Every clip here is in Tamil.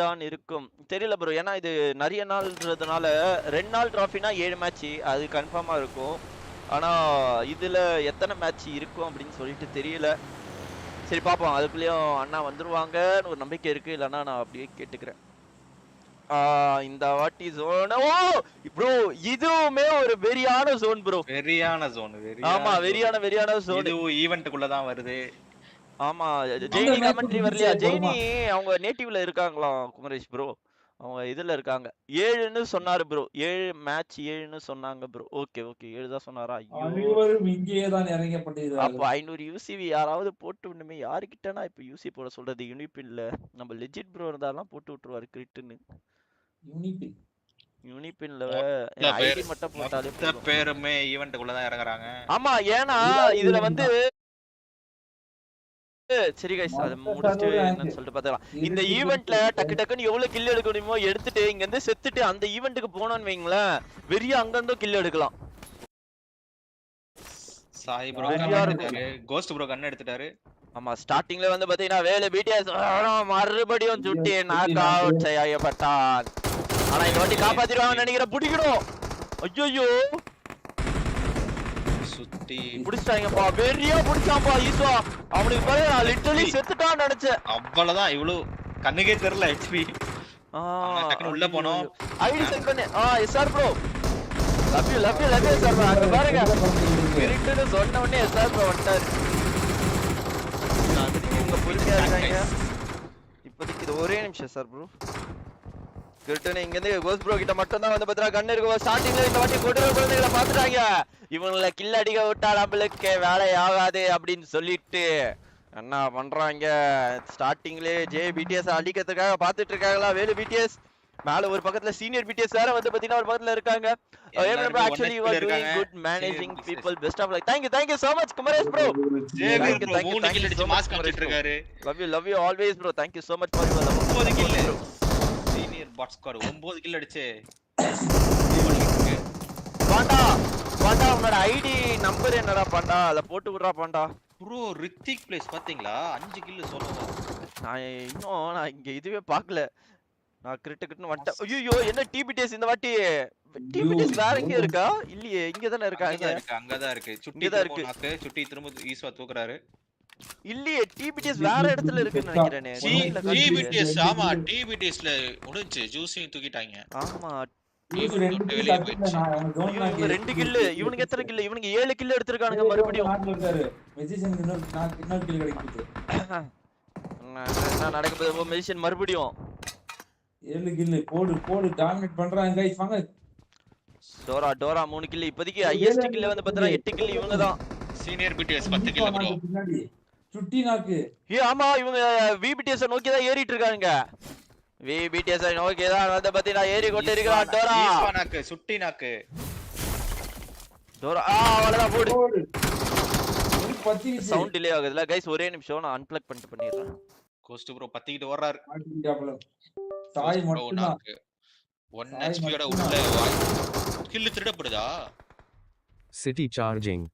தான் இருக்கும். தெரியல ப்ரோ. ஏன்னா இது நெறைய நாள்ன்றதுனால 2 நாள் ட்ராஃபினா 7 மேட்ச் அது கன்ஃபார்மா இருக்கும். ஆனா இதுல எத்தன மேட்ச் இருக்கும் அப்படின்னு சொல்லிட்டு தெரியல. சரி பாப்போம். அதுக்குள்ளயும் அண்ணா வந்துருவாங்கன்னு ஒரு நம்பிக்கை இருக்கு. இல்லன்னா நான் அப்படியே கேட்டுக்கிறேன். இந்த வாட்டி ஜோன் ப்ரோ இதுவுமே ஒரு வெறியான ஜோன் ப்ரோ. வெறியான ஜோன் ஆமா வெறியான ஜோன். இதுவும் ஈவென்ட்க்குள்ள தான் வருது. ஆமா ஜெய்னி கமெண்ட்ரி வரலையா? ஜெய்னி அவங்க நேட்டிவ்ல இருக்காங்களாம் குமரேஷ் ப்ரோ. அவங்க இதுல இருக்காங்க. 7ன்னு சொன்னாரு ப்ரோ. 7 மேட்ச் 7ன்னு சொன்னாங்க ப்ரோ. ஓகே 7 தான் சொன்னாரா? ஐயோ. அனைவரும் இங்கேயே தான் இறங்கப்பட்டிருக்கிறார்கள். அப்ப 500 யூசிவி யாராவது போட்டு விடணுமே. யாருக்கிட்டனா இப்ப யூசி போட சொல்றது? யூனிபின்ல நம்ம லெஜிட் ப்ரோ இருந்தாலும் போட்டு விட்டுருவாரு கிரிட்னு. யூனிபின்ல ஐடி மட்டும் போட்டாலே போதும். பேருமே ஈவென்ட்க்குள்ள தான் இறங்குறாங்க. ஆமா ஏன்னா இதுல வந்து சரி கைஸ் அத முடிச்சிட்டு என்னன்னு சொல்லிட்டு பார்த்தலாம். இந்த ஈவென்ட்ல டக்குன்னு எவ்வளவு கில் எடுக்க முடியுமோ எடுத்துட்டு இங்க இருந்து செத்துட்டு அந்த ஈவென்ட்க்கு போனோம்னு வைங்களேன் வெறியா அங்கங்க கில் எடுக்கலாம். சாய் ப்ரோ எடுத்துட்டாரு. கோஸ்ட் ப்ரோ கன் எடுத்துட்டாரு. ஆமா ஸ்டார்டிங்ல வந்து பாத்தீங்கன்னா வேலை பிடிஎஸ் மறுபடியும் சுட்டி நாக் அவுட் செய்யப்பட்டான். ஆனா இந்த வாட்டி காப்பாத்திடுவாங்கன்னு நினைக்கிறேன். பிடிக்கணும். ஐயோ சுத்தி புடிச்சாங்கப்பா. வெறியா புடிச்சான்ப்பா ஈஸ்வா. அவனுக்கு பாரு நான் லிட்டரலி செத்துட்டான்னு நினைச்சேன். அவ்வளவுதான். இவ்வளவு கண்ணுக்கே தெரியல ஹெச்பி. டக்குனு உள்ள போனோம். ஐடி சென்ட் பண்ணு. SR bro love you sir. அங்க பாருங்க கிரிட்னு சொன்ன உடனே எஸ்ஆர் ப்ரோ வந்துட்டாரு. இவங்க பொறுமையா இருக்காங்க. இப்போதைக்கு இது ஒரே நிமிஷம் சார் ப்ரோ. கிரிட்னு இங்க இருந்து கோஸ்ட் ப்ரோ கிட்ட மட்டும் தான் வந்து பத்திரா கண்ணு இருக்கு. ஸ்டார்டிங்ல இந்த வாட்டி கொடூர குழந்தைகளை பாத்துட்டாங்க. இவங்கள கில் அடிக்க விட்டா நம்மளுக்கு வேலை ஆகாது அப்படின்னு சொல்லிட்டு என்ன பண்றாங்க ஸ்டார்டிங்லயே ஜே பிடிஎஸ் அடிக்கிறதுக்காக பாத்துட்டு இருக்காங்களா? வேலு பிடிஎஸ் மேல ஒரு பக்கத்துல சீனியர் பிடிஎஸ் வேற வந்து பாத்தீங்கன்னா ஒரு பக்கத்துல இருக்காங்க. Actually you are doing good managing people. Best of luck. Thank you so much Kumaresh bro. Thank you அடிச்சு மாஸ்க் காமிச்சிட்டு இருக்காரு. Love you always bro. Thank you so much for your 9 kill senior bot squad 9 kill அடிச்சு. பாண்டா உன்னோட ஐடி நம்பர் என்னடா பாண்டா? அத போட்டு விடுறா பாண்டா. ப்ரோ ரித்திக் பிளேஸ் பாத்தீங்களா? 5 கில் சொல்லுங்க. நான் இங்க இதுவே பார்க்கல. நான் கிரிட்டுன்னு வந்துட்டேன். ஐயோ என்ன டிபிடிஎஸ் இந்த வாட்டி டிபிடிஎஸ் வேற எங்க இருக்கா? இல்லையே இங்க தான இருக்காங்க. அங்கதான் இருக்கு. சுட்டி திரும்ப ஈஸ்வா தூக்குறாரு. இல்லையே டிபிடிஎஸ் வேற இடத்துல இருக்குன்னு நினைக்கிறேனே. டிபிடிஎஸ் ஆமா டிபிடிஎஸ்ல முடிஞ்சு ஜூஸையும் தூக்கிட்டாங்க. ஆமா இவனுக்கு 2 கில். இவனுக்கு எத்தனை கில்? இவனுக்கு 7 கில் எடுத்துட்டானுங்க மறுபடியும். மெஜிஷியனுக்கு இன்னொரு கில் கிடைக்குது. என்ன நடக்க போகுது மெஜிஷியன் மறுபடியும் 7 கில் போடு டாமினேட் பண்றாங்க गाइस வாங்க. Dora 3 kill. இப்போதைக்கு ஹையஸ்ட் கில் வந்து பார்த்தா 8 கில் இவங்க தான். Senior BTS 10 kill bro. சுட்டி நாக்கு. ஆமா இவங்க விபிடிஎஸ் நோக்கி தான் ஏறிட்டு இருக்காங்க. விபிடிஎஸ் நோக்கி தான் வந்து பார்த்தீங்கன்னா ஏறி கொண்டு இருக்கான் டோரா. ஈஸ்வா நாக்கு சுட்டி நாக்கு. டோரா அவ்வளவுதான் போடு. பத்திச்சு சவுண்ட் டிலே ஆகுதுல गाइस. ஒரே நிமிஷம் நான் அன்பிளக் பண்ணிடுறேன். கோஸ்ட் ப்ரோ பத்திக்கிட்டு ஓடுறாரு. சாய் மட்டும் 1 ஹெச்பியோட உள்ள கில் திருடப்படுதா? சிட்டி சார்ஜிங்.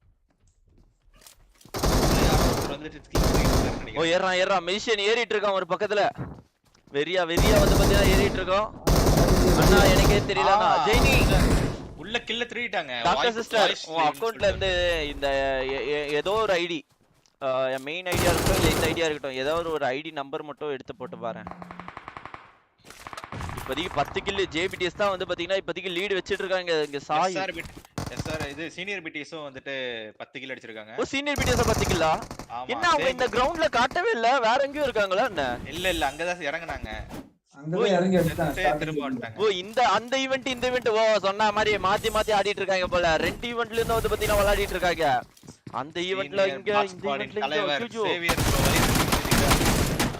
ஏறான் மெஜிஷியன் ஏறிட்டு இருக்கான் ஒரு பக்கத்துல. வெறியா வந்து பாத்தீங்கன்னா ஏறிட்டு இருக்கோம். அண்ணா எனக்கே தெரியலண்ணா. ஜெய்னி உள்ள கில்ல திருடிட்டாங்க. டாக்டர் சிஸ்டர் உன் அக்கவுண்ட்ல இருந்து இந்த ஏதோ ஒரு ஐடி மெயின் ஐடியா இருக்கட்டும் இல்ல இந்த ஐடியா இருக்கட்டும் ஏதாவது ஒரு ஐடி நம்பர் மட்டும் எடுத்து போட்டு பாரு. இப்போதைக்கு 10 கில் ஜேபிடிஎஸ் தான் வந்து பாத்தீங்கன்னா இப்போதைக்கு லீட் வச்சிட்டு இருக்காங்க. இங்க சாய் எஸ்ஆர் இது சீனியர் பிடிஎஸும் வந்துட்டு 10 கில் அடிச்சிருக்காங்க. ஓ சீனியர் பிடிஎஸ் 10 கில்லா? என்ன அவங்க இந்த கிரவுண்ட்ல காட்டவே இல்ல? வேற எங்கேயும் இருக்காங்களா என்ன? இல்ல அங்கதான் இறங்குனாங்க. அங்கதான் இறங்கி அடிச்சாங்க. திரும்ப வந்துட்டாங்க. ஓ அந்த ஈவென்ட் ஓ சொன்ன மாதிரி மாத்தி ஆடிட்டு இருக்காங்க போல. 2 ஈவென்ட்ல இருந்து வந்து பாத்தீங்கன்னா விளையாடிட்டு இருக்காங்க. அந்த ஈவென்ட்ல இங்க இந்த ஈவென்ட்ல தலைவர் சேவியர் ப்ரோ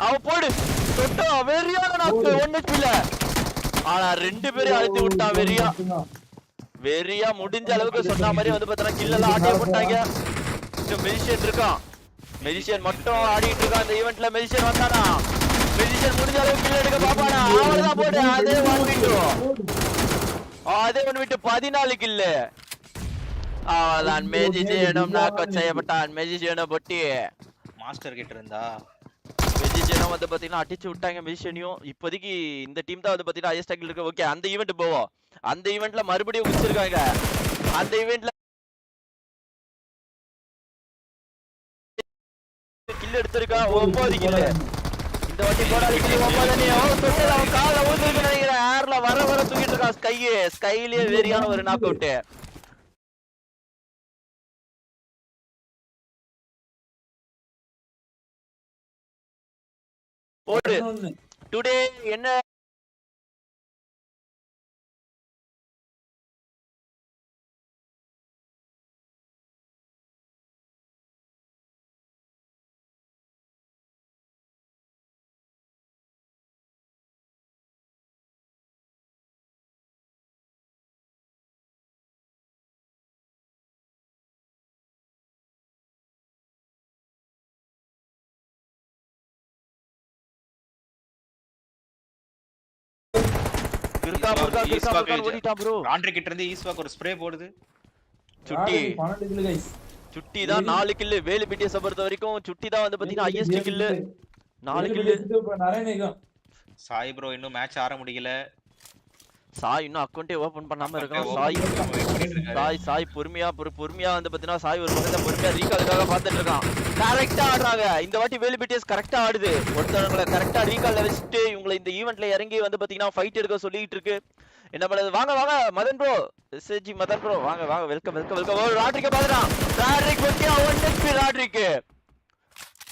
அவ போடு தொட்டோ வெறியான நாக்கு 1 ஹெச்பில. ஆனா 2 பேரை அழுத்தி விட்டா வெறியா முடிஞ்ச அளவுக்கு சொன்ன மாதிரி வந்து பார்த்தா கில் எல்லாம் ஆட்டி போட்டாங்க. மெஜிஷியன் இருக்கான். மெஜிஷியன் மட்டும் ஆடிட்டு இருக்கான் இந்த ஈவென்ட்ல. மெஜிஷியன் வந்தானா? மெஜிஷியன் முடிஞ்ச அளவுக்கு கில் எடுக்க பாப்பானா? அவ்வளவுதான் போடு. அதே 1 விட்டு 14 கில். அவதான் மெஜிஷியனும் நாக் அவுட் செய்யப்பட்டான். மெஜிஷியனும் பொட்டி மாஸ்டர் கிட்ட இருந்தா மெஜிஷியனும் வந்து பாத்தீங்கன்னா அடிச்சு விட்டாங்க. மெஜிஷியனையும் இப்போதைக்கு இந்த டீம் தான் வந்து பாத்தீங்கன்னா ஹையஸ்ட் டேக்கில் இருக்கு. ஓகே, அந்த ஈவெண்ட் போவோம். அந்த ஈவெண்ட்ல மறுபடியும் முடிச்சிருக்காங்க. அந்த ஈவெண்ட்ல கில் எடுத்திருக்கா 9 கில். இந்த வாட்டி போடாத கில் 9 நீ தொட்டு அவன் கால ஊத்துன்னு நினைக்கிறேன். ஏர்ல வர தூக்கிட்டு இருக்கான். ஸ்கைலயே வெறியான ஒரு நாக் அவுட். போடு டுடே என்ன ஓடிட்டான் ப்ரோ. ராண்ட்ரி கிட்ட இருந்து ஈஸ்வாக்கு ஒரு ஸ்ப்ரே போடுது. சுட்டி 12 கில் गाइस. சுட்டி தான் 4 கில். வேலு பிடிஎஸ் பொறுத்த வரைக்கும் சுட்டி தான் வந்து பாத்தீங்கன்னா ஹையஸ்ட் கில் 4 கில். நாராயணேகம் சாய் ப்ரோ இன்னும் மேட்ச் ஆர முடியல. சாய் இன்னும் அக்கவுண்டே ஓபன் பண்ணாம இருக்கான். சாய் பொறுமையா வந்து பாத்தீங்கன்னா சாய் ஒரு பக்கத்துல பொறுமையா ரீகாலுக்காக பாத்துட்டு இருக்கான். கரெக்டா ஆடுறாங்க இந்த வாட்டி. வேலு பிடிஎஸ் கரெக்டா ஆடுது. ஒருத்தவங்களை கரெக்டா ரீகால்ல வச்சுட்டு இவங்களை இந்த ஈவென்ட்ல இறங்கி வந்து பாத்தீங்கன்னா ஃபைட் எடுக்க சொல்லிட்டு இருக்கு. என்ன பண்ணுது? வாங்க Madhan bro, SG Madhan bro, வாங்க வெல்கம். ராட்ரிக்க பாத்துறான். ராட்ரிக் பத்தியா 1 HP ராட்ரிக்.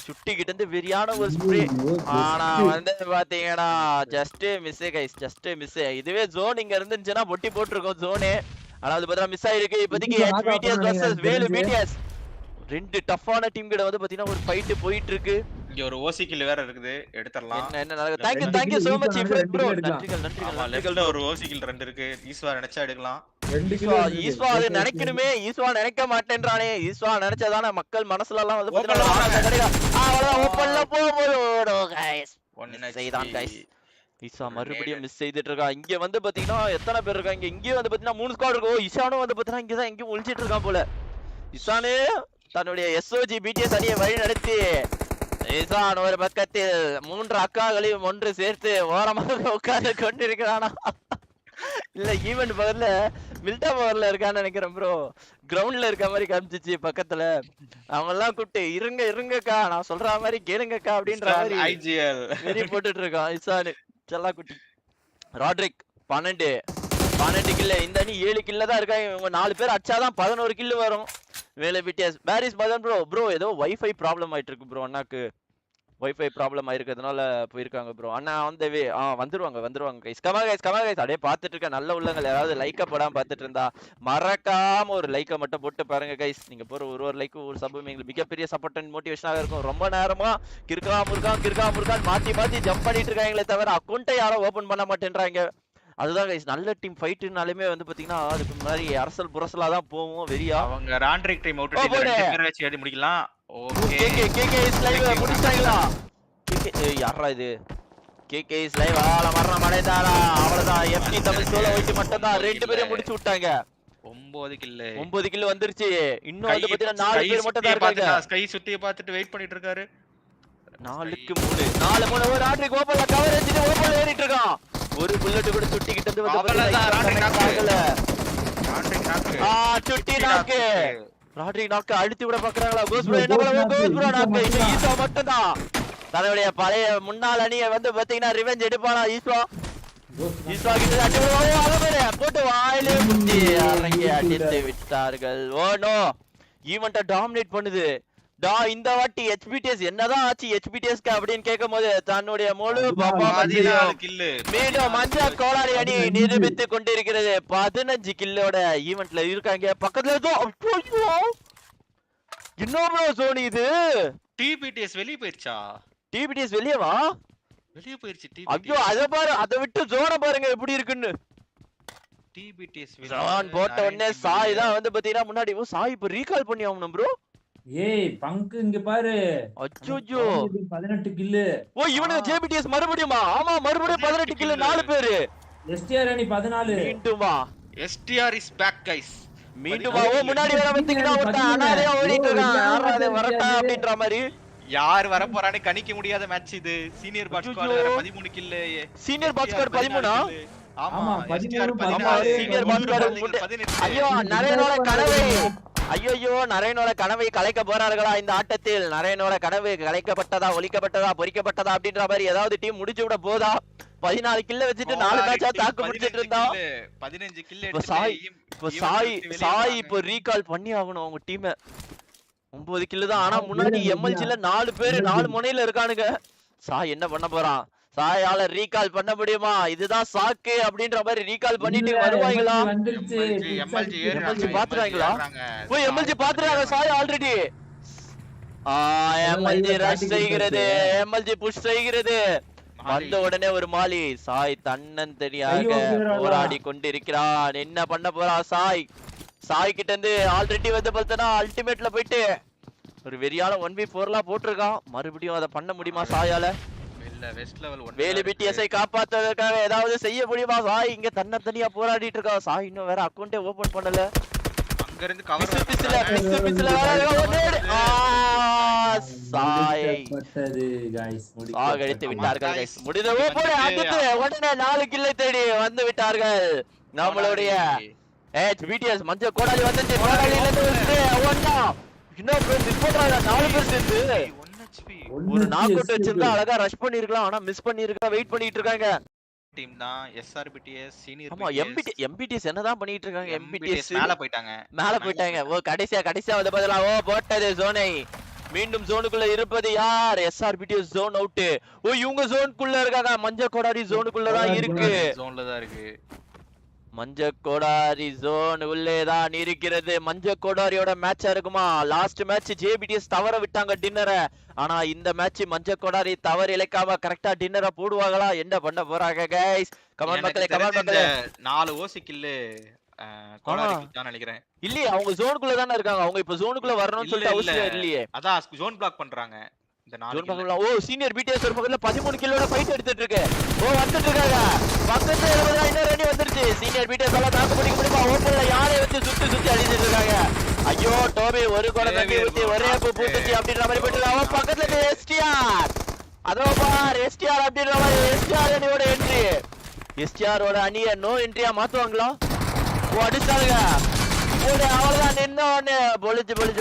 சுட்டி கிட்ட இருந்து வெறியான ஒரு ஸ்ப்ரே. ஆனா வந்து பாத்தீங்கன்னா just miss guys, just miss. இதுவே ஜோன் இங்க இருந்துச்சுனா பொட்டி போட்டுருக்கும் ஜோனே. ஆனா அது பார்த்தா மிஸ் ஆயிருக்கு. இப்போதைக்கு HBTS vs வேலு BTS ரெண்டு டஃப்பான டீம் கிட்ட வந்து பாத்தீங்கன்னா ஒரு ஃபைட் போயிட்டு இருக்கு. இங்க ஒரு ஓசி கில் வேற இருக்குது, எடுத்துறலாம். என்ன நடக்குது? Thank you so much Ifrat bro. நன்றிகள். ஒரு ஓசி கில் 2 இருக்கு. ஈஸ்வா நினைச்சா எடுக்கலாம். ஈஸ்வா அது நினைக்கணுமே. ஈஸ்வா நினைக்க மாட்டேன்றானே. ஈஸ்வா நினைச்சதானே மக்கள் மனசுல எல்லாம் வந்து பாத்தீங்கன்னா அவ்வளவுதான் ஓபன்ல போவோம் गाइस. செய்தான் गाइस. ஈஸ்வா மறுபடியும் மிஸ் செய்துட்டு இருக்கா. இங்க வந்து பாத்தீங்கன்னா எத்தனை பேர் இருக்காங்க? இங்க வந்து பாத்தீங்கன்னா 3 ஸ்குவாட் இருக்கு. இஷானும் வந்து பாத்தீங்கன்னா இங்க தான் எங்க ஒளிச்சிட்டு இருக்கான் போல. இஷானே தன்னுடைய SOG BTS அணியை வழி நடத்தி இசான் ஒரு பக்கத்தில் 3 அக்காக்களையும் ஒன்று சேர்த்து ஓரமாக உட்கார்ந்து கொண்டிருக்கிறானா? இல்ல ஈவென்ட் பவர்ல மில்டா பவர்ல இருக்கான்னு நினைக்கிறேன் ப்ரோ. கிரவுண்ட்ல இருக்க மாதிரி காமிச்சிச்சு பக்கத்துல. அவங்க எல்லாம் கூப்பிட்டு இருங்கக்கா நான் சொல்ற மாதிரி கேளுங்கக்கா அப்படின்ற மாதிரி IGL வெறி போட்டுட்டு இருக்கான் இசானு செல்லா குட்டி. ராட்ரிக் 12 கில்ல. இந்த அணி 7 கில்ல தான் இருக்காங்க. இவங்க 4 பேர் அடிச்சாதான் 11 கில்லு வரும். வேலை BTS பாரிஸ் மதன் ப்ரோ ஏதோ வைஃபை ப்ராப்ளம் ஆயிட்டு இருக்கு ப்ரோ. அண்ணாக்கு வைஃபை ப்ராப்ளம் ஆயிருக்கிறதுனால போயிருக்காங்க ப்ரோ. அண்ணா ஆன் த வே. வந்துருவாங்க கைஸ். கமா கைஸ் அப்படியே பார்த்துட்டு இருக்க நல்ல உள்ளங்கள் யாராவது லைக்க போடாம பார்த்துட்டு இருந்தா மறக்காம ஒரு லைக்கை மட்டும் போட்டு பாருங்க கைஸ். நீங்க போற ஒரு லைக் ஒரு சப் எங்களுக்கு மிகப்பெரிய சப்போர்ட் அண்ட் மோட்டிவேஷனாக இருக்கும். ரொம்ப நேரமா கிறுக்கா முருகான் மாத்தி ஜம்ப் பண்ணிட்டு இருக்காங்களே தவிர அக்கௌண்ட்டை யாரும் ஓபன் பண்ண மாட்டேன்றாங்க. அதுதான் கைஸ் நல்ல டீம் ஃபைட்னாலுமே வந்து பாத்தீங்கன்னா அதுக்கு முன்னாடி அரசல் புரசலா தான் போவோம் வெறியா. அவங்க ராண்ட்ரிக் டைம் அவுட் டீம் 2 பேரை வச்சு ஏறி முடிக்கலாம். ஓகே கேகே இஸ் லைவ் முடிச்சாங்களா? கேகே யாரா இது? கேகே இஸ் லைவ் ஆள மரண மடைதாரா. அவ்வளவுதான். FT தமிழ் சோலோ வச்சு மட்டும் தான் 2 பேரை முடிச்சு விட்டாங்க. 9 கில் வந்துருச்சு. இன்னும் வந்து பாத்தீங்கன்னா 4 பேர் மட்டும் தான் இருக்காங்க. ஸ்கை சுத்திய பார்த்துட்டு வெயிட் பண்ணிட்டு இருக்காரு. 4க்கு 3 ஒரு ராட்ரிக் ஓபன்ல கவர் வச்சிட்டு ஓபன்ல ஏறிட்டு இருக்கான். ஒரு புல்லட் கூட சுட்டி கிட்ட இருந்து வந்து ராட்ரிக் நாக்கு அழுத்தி விட பாக்குறாங்களா? கோஸ் ப்ரோ என்ன பண்ணுவோம்? கோஸ் ப்ரோ நாக்கு இந்த ஈஸ்வா மட்டும் தான் தன்னுடைய பழைய முன்னாள் அணியை வந்து பாத்தீங்கன்னா ரிவெஞ்ச் எடுப்பானா ஈஸ்வா கிட்ட அடி போட்டு வாயிலே முட்டி அரங்கி அடித்து விட்டார்கள். ஓ நோ ஈவென்ட்ட டாமினேட் பண்ணுது. இந்த வாட்டி HBTS என்னதான் ஆச்சு HBTSக்கு அப்படின்னு கேட்கும்போது தன்னுடைய முழு மீண்டும் மஞ்சள் கோளாரி அணி நிரூபித்து கொண்டிருக்கிறது. 15 கில்லோட ஈவென்ட்ல இருக்காங்க. பக்கத்துல இன்னொரு சோனி இது TBTS வெளிய போயிருச்சா? TBTS வெளியவா? வெளிய போயிருச்சு. ஐயோ அத பாரு, அத விட்டு ஜோன பாருங்க எப்படி இருக்குன்னு. TBTS ஜோன் போட்ட உடனே சாய் தான் வந்து பாத்தீங்கன்னா முன்னாடி சாய் இப்ப ரீகால் பண்ணி ஆகணும் ப்ரோ. ஏய் பங்கு இங்க பாரு. அச்சோ 18 கில். ஓ இவனுக்கு JBTS மறுபடியுமா? ஆமா மறுபடியும் 18 கில் 4 பேர். STR அணி 14. மீண்டுமா? STR is back guys. மீண்டுமா? ஓ முன்னாடி வர வந்தீங்கன்னா ஒருத்த அனாதையா ஓடிட்டு இருக்கான். யாரா அது வரட்டா அப்படின்ற மாதிரி. யார் வர போறானே கணிக்க முடியாத மேட்ச் இது. சீனியர் பாட் ஸ்குவாட் வேற 13 கில். Senior bot squad 13ஆ? ஆமா STR 14 சீனியர் பாட் ஸ்குவாட் ஐயோ நரேனோட கனவை ஐயோ நரேனோட கனவை கலைக்க போறார்களா இந்த ஆட்டத்தில்? நரேனோட கனவு கலைக்கப்பட்டதா, ஒலிக்கப்பட்டதா, பொறிக்கப்பட்டதா அப்படின்ற மாதிரி ஏதாவது டீம் முடிச்சு விட போதா? 14 கில்ல வச்சுட்டு 4 மேட்சா தாக்கு பிடிச்சிட்டு இருந்தா 15 கில் இப்ப சாய் இப்ப ரீகால் பண்ணி ஆகணும் அவங்க டீமை. 9 கில்லு தான். ஆனா முன்னாடி எம்எல்ஜில 4 பேரு 4 முனையில இருக்கானுங்க. சாய் என்ன பண்ண போறான்? சாயால ரீகால் பண்ண முடியுமா? இதுதான் சாக்கு அப்படின்ற மாதிரி ரீகால் பண்ணிட்டு வருவாங்களா? எம்எல்ஜி பாத்துறாங்களா? போய் எம்எல்ஜி பாத்துறாங்க சாய் ஆல்ரெடி. எம்எல்ஜி ரஷ் செய்கிறது, எம்எல்ஜி புஷ் செய்கிறது. வந்த உடனே ஒரு மாலி. சாய் தன்னந்தனியாக போராடி கொண்டிருக்கிறான். என்ன பண்ண போறான் சாய்? சாய் கிட்ட இருந்து ஆல்ரெடி வந்து பார்த்தனா அல்டிமேட்ல போயிட்டு ஒரு வெறியால 1v4லாம் போட்டிருக்கான். மறுபடியும் அதை பண்ண முடியுமா சாயால? இல்ல வெஸ்ட் லெவல் 1 வேலு பிடிஎஸ்ஐ காப்பாத்துறதுக்காக ஏதாவது செய்ய முடியுமா? சாய் இங்க தன்னந்தனியா போராடிட்டு இருக்கா. சாய் இன்னும் வேற அக்கவுண்டே ஓபன் பண்ணல. அங்க இருந்து கவர் பிஸ்ல சாகடித்து விட்டார்கள் guys. முடிந்தவோ போடு அடுத்து உடனே 4 கில்லை தேடி வந்து விட்டார்கள் நம்மளுடைய பிடிஎஸ். மஞ்சள் கோடாலி வந்துச்சு. கோடாலில இருந்து ஒண்ணா இன்னும் மிஸ் பண்றாங்க. 4 பேர் சேர்ந்து 1 HP ஒரு நாக் அவுட் வச்சிருந்தா அழகா ரஷ் பண்ணிருக்கலாம். ஆனா மிஸ் பண்ணிருக்கா. வெயிட் பண்ணிட்டு இருக்காங்க டீம் தான். SRBTS senior. ஆமா எம்பிடிஎஸ் என்னதான் பண்ணிட்டு இருக்காங்க? எம்பிடிஎஸ் மேல போயிட்டாங்க. ஓ கடைசியா வந்து பதிலா ஓ போட்டது ஜோனை. மீண்டும் ஜோனுக்குள்ள இருப்பது யார்? SRBTS zone out. ஓ இவங்க ஜோனுக்குள்ள இருக்காங்க. மஞ்சள் கோடாரி ஜோனுக்குள்ள தான் இருக்கு. ஜோன்ல தான் இருக்கு. மஞ்சள் கோடாரி ஜோன் உள்ளே தான் இருக்கிறது. மஞ்சள் கோடாரியோட மேட்சா இருக்குமா? லாஸ்ட் மேட்ச் ஜேபிடிஎஸ் தவற விட்டாங்க டின்னரை. ஆனா இந்த மேட்ச் மஞ்சள் கோடாரி தவறு இழைக்காம கரெக்டா டின்னரை போடுவாங்களா? என்ன பண்ண போறாங்க கைஸ்? கமெண்ட் மக்களே 4 ஓசி கில் கோடாரி தான் நினைக்கிறேன். இல்லையே அவங்க ஜோனுக்குள்ள தான இருக்காங்க. அவங்க இப்ப ஜோனுக்குள்ள வரணும்னு சொல்லிட்டு அவசியம் இல்லையே. அதான் ஜோன் பிளாக் பண்றாங்க. ஓ சீனியர் பிடிஎஸ் ஒரு பக்கத்துல 13 கிலோட ஃபைட் எடுத்துட்டு இருக்கு. ஓ வந்துட்டு இருக்காங்க. பக்கத்துல இன்னொரு அணி வந்துருச்சு. சீனியர் பிடிஎஸ் எல்லாம் தாக்கு பிடிக்க முடியுமா? ஓப்பன்ல யாரை வச்சு சுத்தி அடிச்சிட்டு இருக்காங்க. ஐயோ டோபி ஒரு கோட தண்ணி ஊத்தி ஒரே பூத்துச்சு அப்படின்ற மாதிரி போயிட்டு அவன் பக்கத்துல எஸ்டிஆர். அதோ பார் எஸ்டிஆர் அப்படின்ற மாதிரி எஸ்டிஆர் அணியோட என்ட்ரி. எஸ்டிஆரோட அணியை நோ என்ட்ரியா மாத்துவாங்களா? ஓ அடிச்சாங்க. அவ்வளவுதான் நின்னோன்னு பொழிச்சு முடிச்சு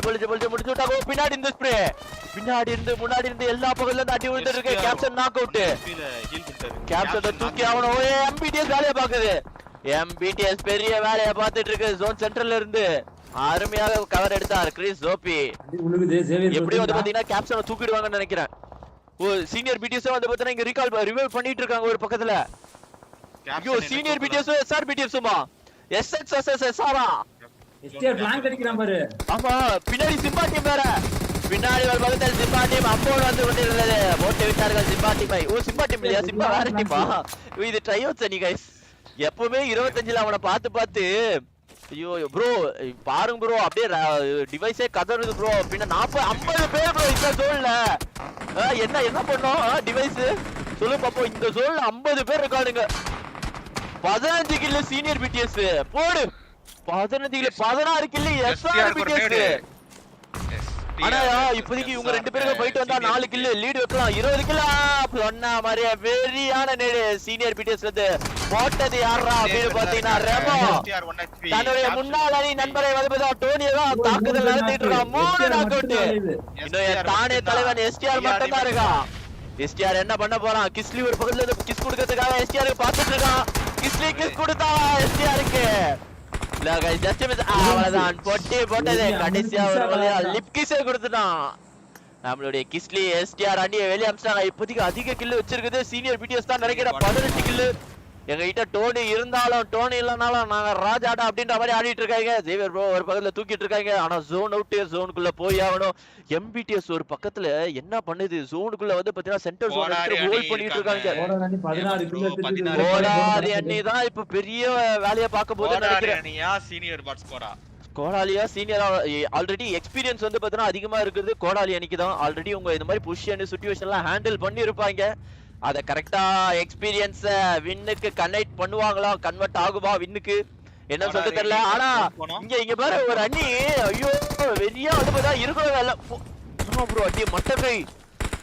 விட்டாங்க. பின்னாடி இந்த ஸ்ப்ரே பின்னாடி இருந்து முன்னாடி இருந்து எல்லா பக்கத்துல இருந்து அடி விழுந்துட்டு இருக்கு. Captain knock out. கேப்டனை தூக்கி அவன எம்பிடிஎஸ் வேலையை பாக்குது. எம்பிடிஎஸ் பெரிய வேலையை பார்த்துட்டு இருக்கு. ஜோன் சென்டர்ல இருந்து அருமையாக கவர் எடுத்தார் கிறிஸ் ஜோபி. எப்படியும் வந்து பாத்தீங்கன்னா கேப்டனை தூக்கிடுவாங்கன்னு நினைக்கிறேன். ஓ சீனியர் பிடிஎஸ் வந்து பாத்தீங்கன்னா இங்க ரிவைவ் பண்ணிட்டு இருக்காங்க ஒரு பக்கத்துல. ஐயோ சீனியர் பிடிஎஸ் எஸ்ஆர் பிடிஎஸ்மா எஸ்எக்ஸ்எஸ்எஸ்ஆரா எஸ்டிஆர் பிளாங்க் அடிக்கிறான் பாரு. ஆமா பின்னாடி சிம்பா டீம் வேற. பின்னாடி ஒரு பக்கத்தில் சிம்பா டீம் அம்போடு வந்து கொண்டிருந்தது. போட்டு விட்டார்கள் சிம்பா டீமை. ஓ சிம்பா டீம் இல்லையா? சிம்பா வேற டீமா? இது ட்ரையோட்ஸ் அணி கைஸ். எப்பவுமே 25ல அவனை பார்த்து ஐயோ ப்ரோ பாருங்க ப்ரோ அப்படியே டிவைஸே கதறுது ப்ரோ. பின்ன 50 பேர் ப்ரோ இந்த ஜோன்ல. என்ன பண்ணோம் டிவைஸ் சொல்லு பாப்போம். இந்த ஜோன்ல 50 பேர் இருக்கானுங்க. 15 கில்லு சீனியர் பிடிஎஸ் போடு. 15 கில்லு 16 கில்லு எஸ்ஆர் பிடிஎஸ். ஆனா இப்போதைக்கு இவங்க 2 பேருக்கு போயிட்டு வந்தா 4 கில்லு லீட் வைக்கலாம். 20 கில்லு சொன்ன மாதிரியே வெறியான நேடு சீனியர் பிடிஎஸ் வந்து போட்டது யாரா அப்படின்னு பாத்தீங்கன்னா ரெமோ. தன்னுடைய முன்னாள் அணி நண்பரை வந்து டோனியை தான் தாக்குதல் நடத்திட்டு இருக்கான். 3 நாக் அவுட். இன்னும் தானே தலைவன் எஸ்டிஆர் மட்டும் தான் இருக்கான். எஸ்டிஆர் என்ன பண்ண போறான்? கிஸ்லி ஒரு பக்கத்துல இருந்து கிஸ் கொடுக்கறதுக்காக எஸ்டிஆருக்கு பாத்துட்டு இருக்கான். கிஸ்லி கிஸ் கொடுத்தா எஸ்டிஆருக்கு ஜஸ்ட் மிஸ். அவ்வளவுதான் போட்டது. கடைசியா ஒரு லிப் கிஸே கொடுத்துட்டான். நம்மளுடைய கிஸ்லி எஸ்டிஆர் அணியை வெளியே அமிச்சாங்க. இப்போதைக்கு அதிக கில்லு வச்சிருக்குது சீனியர் பிடிஎஸ் தான் நினைக்கிற 18 கில்லு. எங்க கிட்ட டோனி இருந்தாலும் டோனி இல்லனாலும் நாங்க ராஜாடா அப்படின்ற மாதிரி ஆடிட்டு இருக்காங்க. ஜேவியர் ப்ரோ ஒரு பக்கத்துல தூக்கிட்டு இருக்காங்க. ஆனா ஜோன் அவுட். ஜோனுக்குள்ள போய் ஆகணும். எம்பிடிஎஸ் ஒரு பக்கத்துல என்ன பண்ணுது? ஜோனுக்குள்ள வந்து பாத்தீங்கன்னா சென்டர் ஜோன் ஹோல்ட் பண்ணிட்டு இருக்காங்க. கோடாரி அணி தான் இப்ப பெரிய வேலையை பார்க்க போது நினைக்கிறேன். சீனியர் பாட் ஸ்குவாடா கோடாலியா சீனியரா ஆல்ரெடி எக்ஸ்பீரியன்ஸ் வந்து பாத்தீங்கன்னா அதிகமா இருக்குது கோடாலி அணிக்கு தான். ஆல்ரெடி உங்க இந்த மாதிரி பொசிஷன் சிச்சுவேஷன்லாம் ஹேண்டில் பண்ணி இருப்பாங்க. அத கரெக்டா எக்ஸ்பீரியன்ஸ் வின்னுக்கு கனெக்ட் பண்ணுவாங்களா? கன்வெர்ட் ஆகுமா வின்னுக்கு? என்ன சொல்ல தெரியல. ஆனா இங்க பாரு ஒரு அணி ஐயோ வெறியா வந்து பாத்தா இருக்கணும். ஆமா ப்ரோ அடி மட்டக்கை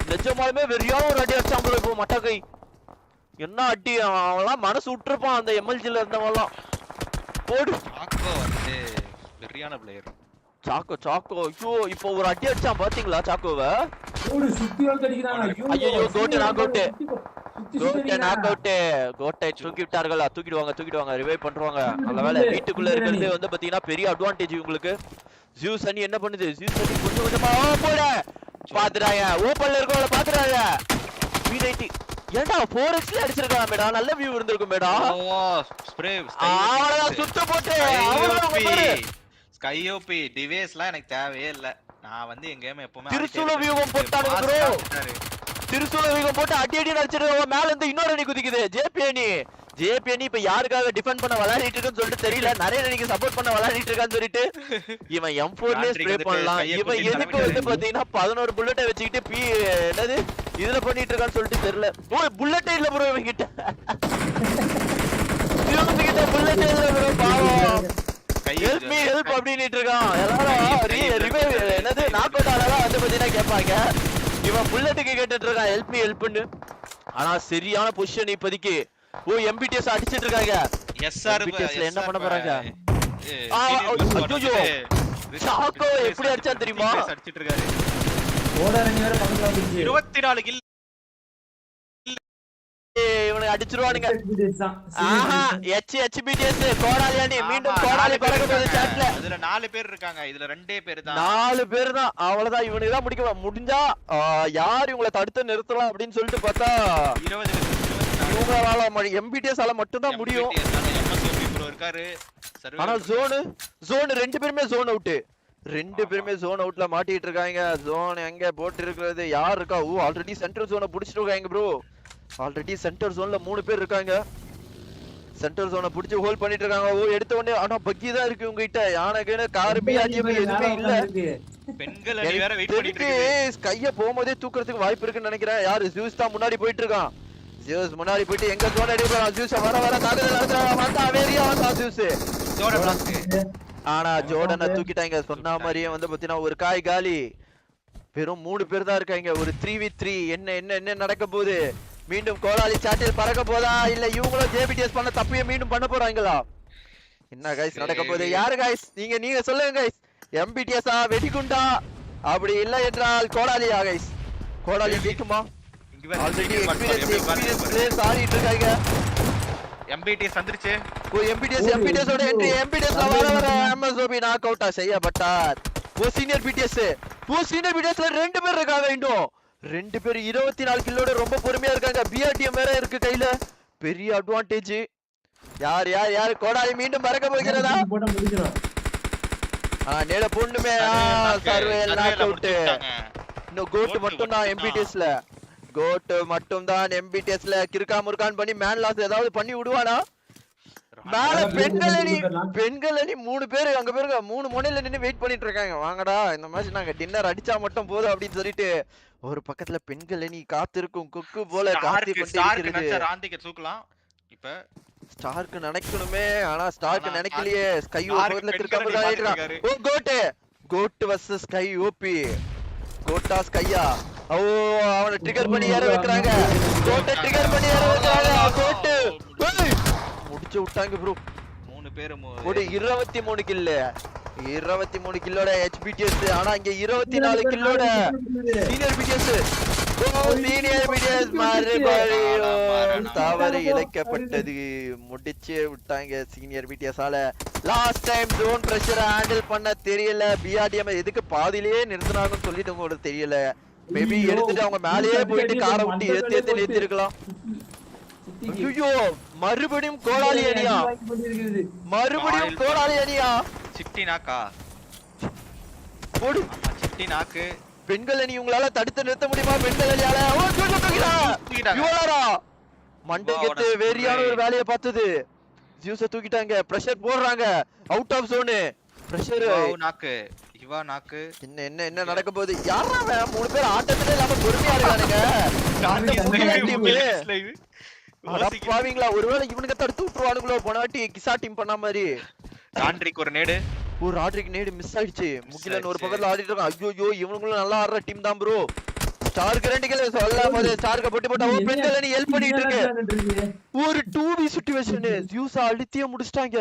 நிஜமாலுமே வெறியான ஒரு அடி அடிச்சான் ப்ரோ இப்போ மட்டக்கை என்ன அடி அவன்லாம் மனசு விட்டுருப்பான் அந்த எம்எல்ஜில இருந்தவன்லாம் போடு சாக்கோ வந்து வெறியான பிளேயர் சாக்கோ ஐயோ இப்போ ஒரு அடி அடிச்சான் பாத்தீங்களா சாக்கோவை போடு சுத்தி வந்து அடிக்கிறான் ஐயோ கோட்டை நாக் அவுட் கோட்டை தூக்கி விட்டார்களா தூக்கிடுவாங்க ரிவைவ் பண்றாங்க நல்ல வேளை வீட்டுக்குள்ள இருக்கிறது வந்து பாத்தீங்கன்னா பெரிய அட்வான்டேஜ் உங்களுக்கு ஜூஸ் அணி என்ன பண்ணுது ஜூஸ் அணி கொஞ்சம் கொஞ்சமா போட பாத்துறாங்க ஓபன்ல இருக்கவங்கள பாத்துறாங்க V90 ஏண்டா 4xல அடிச்சிருக்கான் மேடா நல்ல வியூ இருந்திருக்கும் மேடா ஓ ஸ்ப்ரே அவ்வளவுதான் சுத்த போட்டு அவ்வளவுதான் ஸ்கையோபி டிவைஸ்லாம் எனக்கு தேவையே இல்ல நான் வந்து என் கேம் எப்பவுமே திருசூல வியூகம் போட்டானுங்க ப்ரோ திருசூல வியூகம் போட்டு அடி அடிச்சிட்டு மேல இருந்து இன்னொரு அணி குதிக்குது ஜேபிஎனி இப்ப யாருக்காக டிஃபெண்ட் பண்ண விளையாடிட்டு இருக்குன்னு சொல்லிட்டு தெரியல நிறைய அணிக்கு சப்போர்ட் பண்ண விளையாடிட்டு இருக்கான்னு சொல்லிட்டு இவன் M4லயே ஸ்ப்ரே பண்ணலாம் இவன் எதுக்கு வந்து பாத்தீங்கன்னா 11 புல்லட்டை வச்சுக்கிட்டு என்னது இதுல பண்ணிட்டு இருக்கான்னு சொல்லிட்டு தெரியல ஓ புல்லட்டே இல்ல ப்ரோ இவன் கிட்ட புல்லட்டே இல்ல ப்ரோ பாவம் ஹெல்ப் மீ ஹெல்ப் அப்படினிட்டு இருக்கான் எல்லாரும் ரிவைவ் என்னது நாக் அவுட் ஆனதா வந்து பாத்தீங்கன்னா கேட்பாங்க இவன் புல்லட்டுக்கு கேட்டுட்டு இருக்கான் ஹெல்ப் மீ ஹெல்ப்னு ஆனா சரியான பொசிஷன் இப்போதைக்கு ஓ எம்பிடிஎஸ் அடிச்சிட்டு இருக்காங்க எஸ்ஆர் என்ன பண்ண போறாங்க ஐயோ சாக்கோ எப்படி அடிச்சா தெரியுமா அடிச்சிட்டு இருக்காரு ஓடறங்க வேற பக்கத்துல வந்துச்சு 24 கில் இவனை அடிச்சிருவானுங்க ஆஹா HBTS கோடாலி அணி மீண்டும் கோடாலி பறக்க போகுது சாட்ல இதுல 4 பேர் இருக்காங்க இதுல 2 பேர் தான் 4 பேர் தான் அவ்வளவுதான் இவனுக்கு தான் முடிக்க முடிஞ்சா யார் இவங்களை தடுத்து நிறுத்தலாம் அப்படின்னு சொல்லிட்டு பார்த்தா 20 இவங்களால MBTS ஆல மட்டும் தான் முடியும் MSOP ப்ரோ இருக்காரு ஆனா ஜோன் ரெண்டு பேருமே ஜோன் அவுட்ல மாட்டிட்டு இருக்காங்க ஜோன் எங்க போட்டு இருக்கிறது யார் இருக்கா ஓ ஆல்ரெடி சென்ட்ரல் ஜோனை புடிச்சிட்டு இருக்காங்க ப்ரோ ஆல்ரெடி சென்டர் ஜோன்ல 3 பேர் இருக்காங்க சென்டர் ஜோனை புடிச்சு ஹோல்ட் பண்ணிட்டு இருக்காங்க ஓ எடுத்த உடனே ஆனா பக்கி தான் இருக்கு உங்க கிட்ட யானைக்குன்னு கார் பிஆர்டிஎம் எதுவுமே இல்ல பெண்கள் அணி வேற வெயிட் பண்ணிட்டு இருக்கு கைய போகும்போதே தூக்குறதுக்கு வாய்ப்பு இருக்குன்னு நினைக்கிறேன் யாரு ஜூஸ் தான் முன்னாடி போயிட்டு இருக்கான் ஜூஸ் முன்னாடி போயிட்டு எங்க ஜோன் அடிக்கிறான் ஜூஸ் வர தாக்குதல் நடத்துறான் வந்தா வேரியா வந்தா ஜூஸ் ஜோட பிளாஸ்ட் ஆனா ஜோர்டனை தூக்கிட்டாங்க சொன்ன மாதிரியே வந்து பாத்தீங்கன்னா ஒரு காய் காலி வெறும் 3 பேர் தான் இருக்காங்க ஒரு 3v3 என்ன நடக்க போகுது மீண்டும் கோலாலி சாட்டில் பறக்க போதா இல்ல இவங்களும் ஜேபிடிஎஸ் பண்ண தப்பையே மீண்டும் பண்ண போறாங்களா என்ன கைஸ் நடக்க போகுது யாரு கைஸ் நீங்க சொல்லுங்க கைஸ் எம்பிடிஎஸ்ஆ வெடிகுண்டா அப்படி இல்ல என்றால் கோலாலியா கைஸ் கோலாலி ஜெயிக்குமா ஆல்ரெடி எக்ஸ்பீரியன்ஸ் ஆடிட்டு இருக்காங்க எம்பிடிஎஸ் வந்துருச்சு ஓ எம்பிடிஎஸ் ஓட என்ட்ரி எம்பிடிஎஸ் வர எம்எஸ்ஓபி நாக் அவுட்டா செய்யப்பட்டார் ஓ சீனியர் பிடிஎஸ்ல 2 பேர் இருக்காங்க இன்னும் 2 பேர் 24 கில்லோட ரொம்ப பொறுமையா இருக்காங்க பிஆர்டிஎம் வேற இருக்கு கையில பெரிய அட்வான்டேஜ் யார் கோடாலி மீண்டும் பறக்க போகிறதா நேட பொண்ணுமே சர்வேல் நாக் அவுட் இன்னும் கோட் மட்டும் தான் எம்பிடிஎஸ்ல கிறுக்கா முறுக்கான் பண்ணி மேன் லாஸ் ஏதாவது பண்ணி விடுவானா மேல பெண்கள் அணி 3 பேரு அங்க பேருங்க 3 முனையில நின்னு வெயிட் பண்ணிட்டு இருக்காங்க வாங்கடா இந்த மாதிரி நாங்க டின்னர் அடிச்சா மட்டும் போதும் அப்படின்னு சொல்லிட்டு ஒரு பக்கத்துல பெண்கள் அணி காத்திருக்கும் குக்கு போல காத்து கொண்டிருக்கிறது ராந்திக்கு தூக்கலாம் இப்ப ஸ்டார்க்கு நினைக்கணுமே ஆனா ஸ்டார்க்கு நினைக்கலையே ஸ்கை ஓபன்ல இருக்காங்க ஓ கோட் வர்சஸ் ஸ்கை ஓபி கோட்டா ஸ்கையா ஓ அவனை ட்ரிகர் பண்ணி ஏற வைக்கறாங்க கோட்டை ட்ரிகர் பண்ணி ஏற வைக்கறாங்க கோட் முடிச்சு விட்டாங்க ப்ரோ 3 பேர் ஒரு 23 கில்லோட HBTS ஆனா இங்க 24 கில்லோட சீனியர் பிடிஎஸ் மறுபடியும் தவறு இழைக்கப்பட்டது முடிச்சு விட்டாங்க சீனியர் பிடிஎஸ் ஆல லாஸ்ட் டைம் ஜோன் பிரஷரை ஹேண்டில் பண்ண தெரியல பிஆர்டிஎம் எதுக்கு பாதியிலேயே நிறுத்தினாங்கன்னு சொல்லிட்டு உங்களுக்கு தெரியல மேபி எடுத்துட்டு அவங்க மேலேயே போயிட்டு காரை விட்டு ஏத்தி நிறுத்திருக்கலாம் ஐயோ மறுபடியும் கோடாலி அணியா சிட்டி நாக்கா போடு சிட்டி நாக்கு பெண்கள் அணி உங்களால தடுத்து நிறுத்த முடியுமா பெண்கள் அணியால ஓ தூக்கிட்டாங்க மண்டை கெட்டு வேறியான ஒரு வேலையை பார்த்தது ஜூஸ தூக்கிட்டாங்க பிரஷர் போடுறாங்க அவுட் ஆஃப் ஜோன் பிரஷர் நாக்கு இவா நாக்கு என்ன நடக்க போகுது யாரா 3 பேர் ஆட்டத்திலே இல்லாம பொறுமையா இருக்கானுங்க பாவீங்களா ஒருவேளை இவனுக்கு தடுத்து விட்டுருவானுங்களோ போனாட்டி கிசா டீம் பண்ண மாதிரி டாண்ட்ரிக் ஒரு நேடு ஒரு ராட்ரிக் நேடு மிஸ் ஆயிடுச்சு. முகிலன் ஒரு பக்கத்துல ஆடிட்டு இருக்கான். ஐயோ இவனுங்களும் நல்லா ஆடுற டீம் தான் ப்ரோ. ஸ்டார் கரண்டிகளே சொல்லாம ஸ்டார்க்க போட்டு போட்டா பெண்கள் அணி ஹெல்ப் பண்ணிட்டு இருக்கு. ஒரு 2v சிச்சுவேஷன் ஜூஸா அழுத்தியே முடிச்சிட்டாங்க.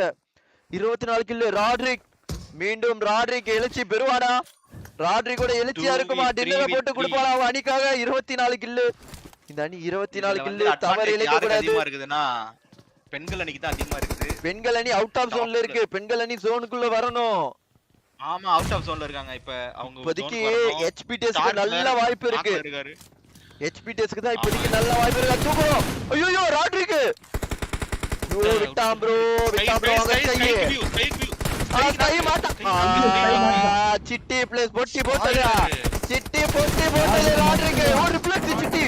24 கில் ராட்ரிக். மீண்டும் ராட்ரிக் எழுச்சி பெறுவானா? ராட்ரிக்கோட எழுச்சியா இருக்குமா? டின்னரை போட்டு கொடுப்பானா அவன் அணிக்காக? 24 கில். இந்த அணி 24 கில் தவறு இழைக்க கூடாது. அதிகமா இருக்குதுன்னா பெண்கள் அணிக்கு தான் அதிகமா இருக்குது. பெண்கள் அணி அவுட் ஆஃப் ஜோன்ல இருக்கு. பெண்கள் அணி ஜோனுக்குள்ள வரணும். ஆமா அவுட் ஆஃப் ஜோன்ல இருக்காங்க இப்ப. அவங்க இப்போதைக்கு HPTSக்கு நல்ல வாய்ப்பு இருக்கு. HPTSக்கு தான் இப்போதைக்கு நல்ல வாய்ப்பு இருக்கு. தூக்குறோம். ஐயோ ராட்ரிக் விட்டான் ப்ரோ. சிட்டி பிளேஸ் பொட்டி போட்டதா. சிட்டி பொட்டி போட்டது ராட்ரிக். ஒரு பிளஸ் சிட்டி.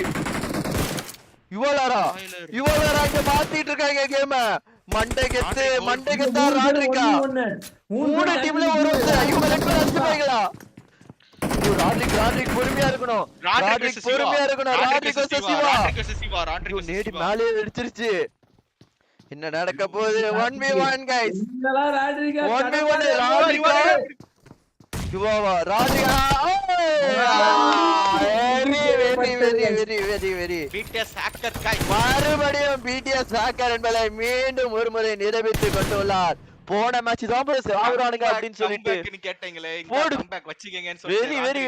இவளாரா இங்க மாத்திட்டு இருக்காங்க கேம். மண்டைக்கு ராட்ரிக்கா. 3 டீம்ல ஒரு இவங்க 2 பேர் அடிச்சுப்பாங்களா? ராட்ரிக் பொறுமையா இருக்கணும். ராட்ரிக் பொறுமையா இருக்கணும். Rodrick versus Siva. நேடி மேலே அடிச்சிருச்சு. என்ன நடக்க போகுது? 1v1 guys. 1v1 ராட்ரிக்கா சிவாவா? ராட்ரிக்கா வெரி BTS ஹேக்கர் गाइस. மறுபடியும் BTS ஹேக்கர் என்பதை மீண்டும் ஒரு முறை நிரூபித்துக் கொண்டுள்ளார். போன மேட்ச் தான் சாவுறானுங்க அப்படின்னு சொல்லிட்டு கேட்டீங்களே. இந்த கம்பேக் வச்சிக்கங்கன்னு சொல்லி வெரி